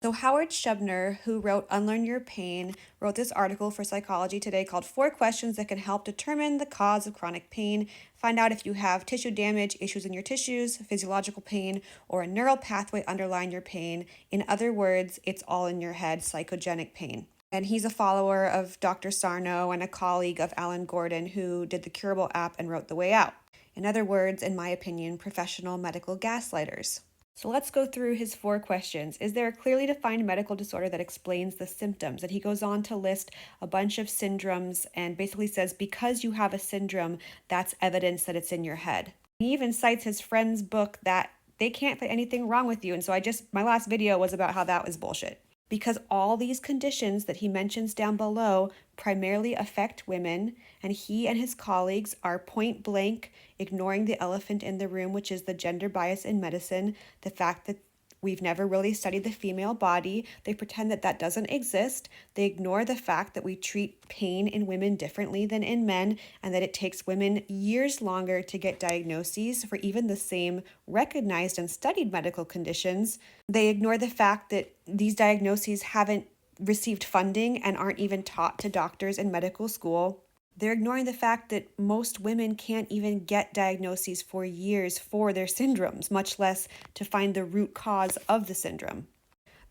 So Howard Schubiner, who wrote Unlearn Your Pain, wrote this article for Psychology Today called 4 Questions That Can Help Determine the Cause of Chronic Pain. Find out if you have tissue damage, issues in your tissues, physiological pain, or a neural pathway underlying your pain. In other words, it's all in your head, psychogenic pain. And he's a follower of Dr. Sarno and a colleague of Alan Gordon, who did the Curable app and wrote The Way Out. In other words, in my opinion, professional medical gaslighters. So let's go through his 4 questions. Is there a clearly defined medical disorder that explains the symptoms? And he goes on to list a bunch of syndromes and basically says, because you have a syndrome, that's evidence that it's in your head. He even cites his friend's book that they can't find anything wrong with you. And so my last video was about how that was bullshit. Because all these conditions that he mentions down below primarily affect women, and he and his colleagues are point blank ignoring the elephant in the room, which is the gender bias in medicine, the fact that we've never really studied the female body. They pretend that that doesn't exist. They ignore the fact that we treat pain in women differently than in men, and that it takes women years longer to get diagnoses for even the same recognized and studied medical conditions. They ignore the fact that these diagnoses haven't received funding and aren't even taught to doctors in medical school. They're ignoring the fact that most women can't even get diagnoses for years for their syndromes, much less to find the root cause of the syndrome.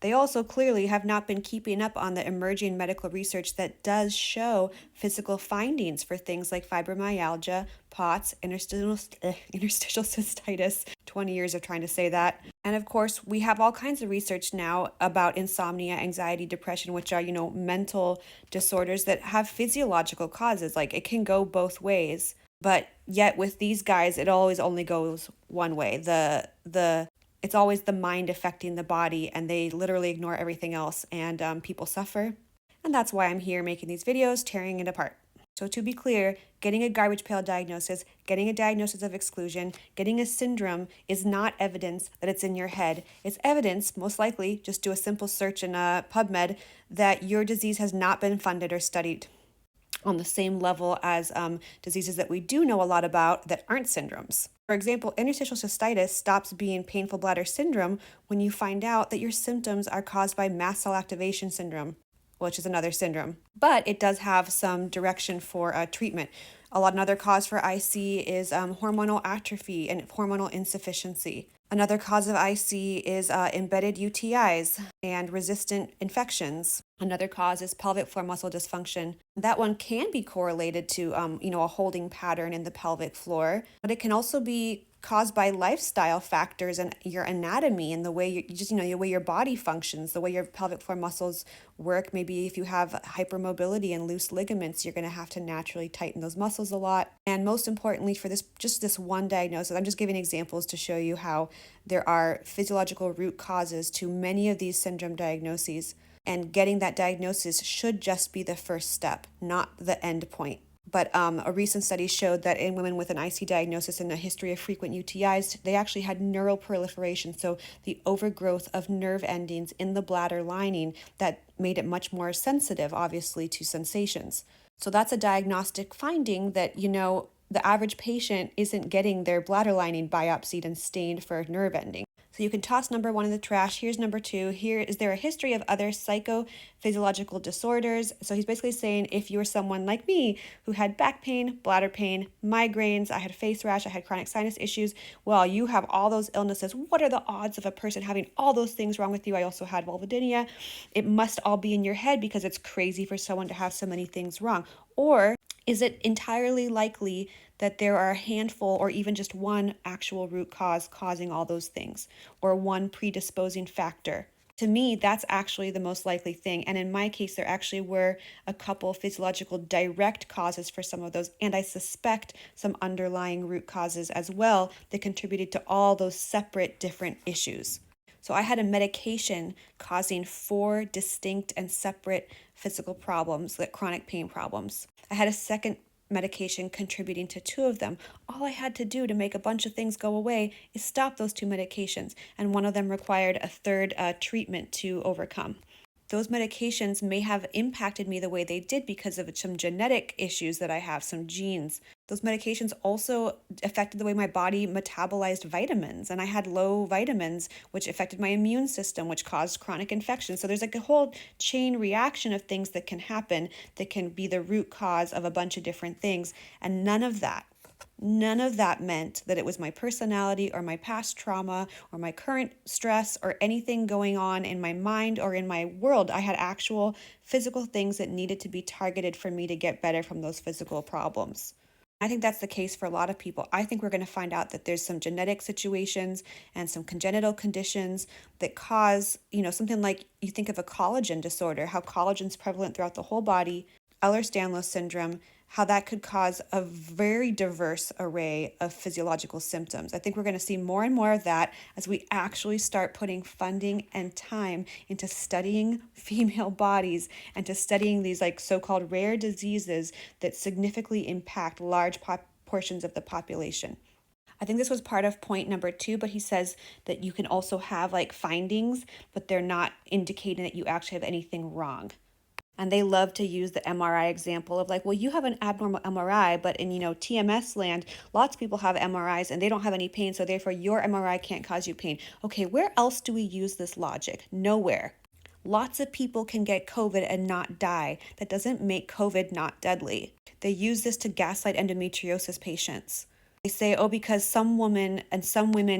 They also clearly have not been keeping up on the emerging medical research that does show physical findings for things like fibromyalgia, POTS, interstitial cystitis, 20 years of trying to say that. And of course, we have all kinds of research now about insomnia, anxiety, depression, which are, mental disorders that have physiological causes. Like, it can go both ways. But yet with these guys, it always only goes one way. It's always the mind affecting the body, and they literally ignore everything else, and people suffer. And that's why I'm here making these videos, tearing it apart. So to be clear, getting a garbage pail diagnosis, getting a diagnosis of exclusion, getting a syndrome is not evidence that it's in your head. It's evidence, most likely, just do a simple search in PubMed, that your disease has not been funded or studied on the same level as diseases that we do know a lot about that aren't syndromes. For example, interstitial cystitis stops being painful bladder syndrome when you find out that your symptoms are caused by mast cell activation syndrome, which is another syndrome. But it does have some direction for treatment. Another cause for IC is hormonal atrophy and hormonal insufficiency. Another cause of IC is embedded UTIs and resistant infections. Another cause is pelvic floor muscle dysfunction. That one can be correlated to, a holding pattern in the pelvic floor, but it can also be caused by lifestyle factors and your anatomy and the way the way your body functions, the way your pelvic floor muscles work. Maybe if you have hypermobility and loose ligaments, you're going to have to naturally tighten those muscles a lot. And most importantly, for this one diagnosis, I'm just giving examples to show you how there are physiological root causes to many of these syndrome diagnoses. And getting that diagnosis should just be the first step, not the end point. But a recent study showed that in women with an IC diagnosis and a history of frequent UTIs, they actually had neural proliferation, so the overgrowth of nerve endings in the bladder lining that made it much more sensitive, obviously, to sensations. So that's a diagnostic finding that, the average patient isn't getting their bladder lining biopsied and stained for nerve ending. So you can toss number 1 in the trash. Here's number 2. Here is there a history of other psychophysiological disorders? So he's basically saying if you're someone like me who had back pain, bladder pain, migraines, I had face rash, I had chronic sinus issues, well, you have all those illnesses. What are the odds of a person having all those things wrong with you? I also had vulvodynia. It must all be in your head because it's crazy for someone to have so many things wrong. Or is it entirely likely that there are a handful or even just one actual root cause causing all those things, or one predisposing factor? To me, that's actually the most likely thing. And in my case, there actually were a couple physiological direct causes for some of those, and I suspect some underlying root causes as well that contributed to all those separate different issues. So I had a medication causing 4 distinct and separate physical problems, like chronic pain problems. I had a second medication contributing to 2 of them. All I had to do to make a bunch of things go away is stop those 2 medications, and one of them required a third treatment to overcome. Those medications may have impacted me the way they did because of some genetic issues that I have, some genes. Those medications also affected the way my body metabolized vitamins, and I had low vitamins, which affected my immune system, which caused chronic infection. So there's like a whole chain reaction of things that can happen that can be the root cause of a bunch of different things. And none of that meant that it was my personality or my past trauma or my current stress or anything going on in my mind or in my world. I had actual physical things that needed to be targeted for me to get better from those physical problems. I think that's the case for a lot of people. I think we're going to find out that there's some genetic situations and some congenital conditions that cause, something like you think of a collagen disorder, how collagen's prevalent throughout the whole body, Ehlers-Danlos syndrome, how that could cause a very diverse array of physiological symptoms. I think we're going to see more and more of that as we actually start putting funding and time into studying female bodies and to studying these like so-called rare diseases that significantly impact large portions of the population. I think this was part of point number 2, but he says that you can also have like findings, but they're not indicating that you actually have anything wrong. And they love to use the MRI example of like, well, you have an abnormal MRI, but in, TMS land, lots of people have MRIs and they don't have any pain, so therefore your MRI can't cause you pain. Okay, where else do we use this logic? Nowhere. Lots of people can get COVID and not die. That doesn't make COVID not deadly. They use this to gaslight endometriosis patients. They say, oh, because some women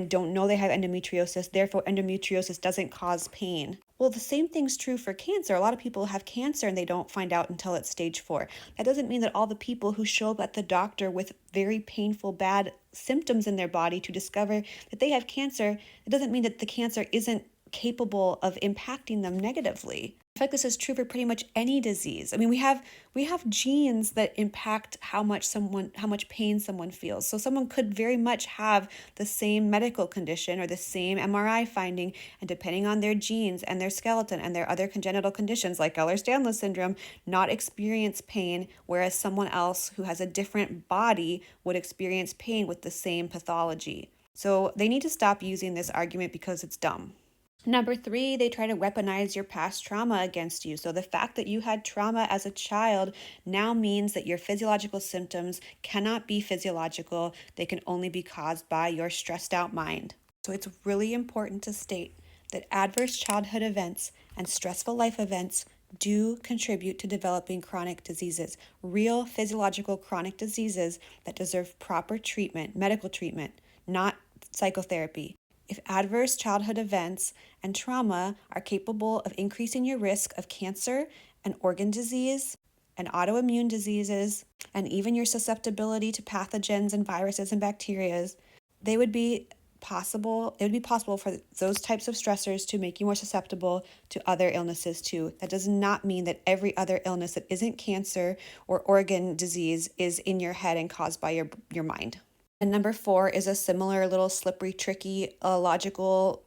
don't know they have endometriosis, therefore endometriosis doesn't cause pain. Well, the same thing's true for cancer. A lot of people have cancer and they don't find out until it's stage 4. That doesn't mean that all the people who show up at the doctor with very painful, bad symptoms in their body to discover that they have cancer, it doesn't mean that the cancer isn't capable of impacting them negatively. In fact, this is true for pretty much any disease. I mean, we have genes that impact how much pain someone feels. So someone could very much have the same medical condition or the same MRI finding, and depending on their genes and their skeleton and their other congenital conditions like Ehlers-Danlos syndrome, not experience pain, whereas someone else who has a different body would experience pain with the same pathology. So they need to stop using this argument because it's dumb. Number 3, they try to weaponize your past trauma against you. So the fact that you had trauma as a child now means that your physiological symptoms cannot be physiological. They can only be caused by your stressed out mind. So it's really important to state that adverse childhood events and stressful life events do contribute to developing chronic diseases, real physiological chronic diseases that deserve proper treatment, medical treatment, not psychotherapy. If adverse childhood events and trauma are capable of increasing your risk of cancer and organ disease and autoimmune diseases, and even your susceptibility to pathogens and viruses and bacteria, it would be possible for those types of stressors to make you more susceptible to other illnesses too. That does not mean that every other illness that isn't cancer or organ disease is in your head and caused by your mind. And number 4 is a similar little slippery, tricky, logical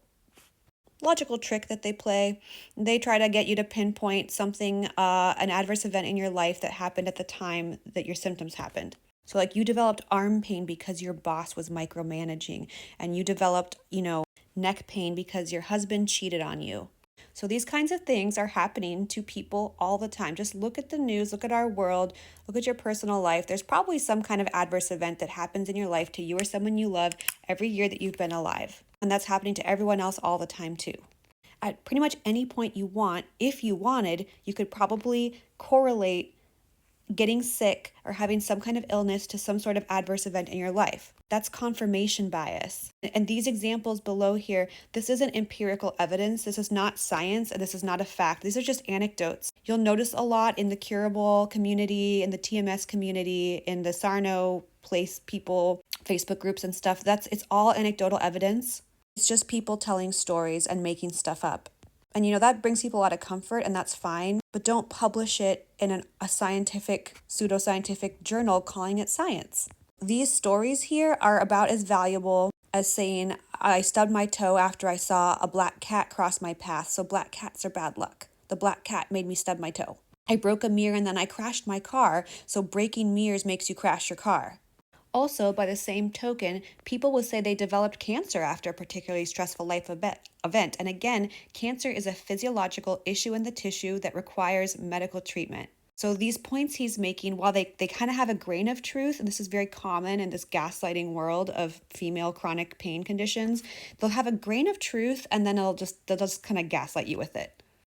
trick that they play. They try to get you to pinpoint something, an adverse event in your life that happened at the time that your symptoms happened. So like you developed arm pain because your boss was micromanaging, and you developed, neck pain because your husband cheated on you. So these kinds of things are happening to people all the time. Just look at the news, look at our world, look at your personal life. There's probably some kind of adverse event that happens in your life to you or someone you love every year that you've been alive. And that's happening to everyone else all the time too. At pretty much any point you want, if you wanted, you could probably correlate getting sick or having some kind of illness to some sort of adverse event in your life. That's confirmation bias. And these examples below here, this isn't empirical evidence. This is not science, and this is not a fact. These are just anecdotes. You'll notice a lot in the curable community, in the TMS community, in the Sarno place people, Facebook groups and stuff. It's all anecdotal evidence. It's just people telling stories and making stuff up. And that brings people a lot of comfort, and that's fine, but don't publish it in a scientific, pseudoscientific journal calling it science. These stories here are about as valuable as saying, I stubbed my toe after I saw a black cat cross my path, so black cats are bad luck. The black cat made me stub my toe. I broke a mirror and then I crashed my car, so breaking mirrors makes you crash your car. Also, by the same token, people will say they developed cancer after a particularly stressful life event. And again, cancer is a physiological issue in the tissue that requires medical treatment. So these points he's making, while they kind of have a grain of truth, and this is very common in this gaslighting world of female chronic pain conditions, they'll have a grain of truth and then they'll just kind of gaslight you with it.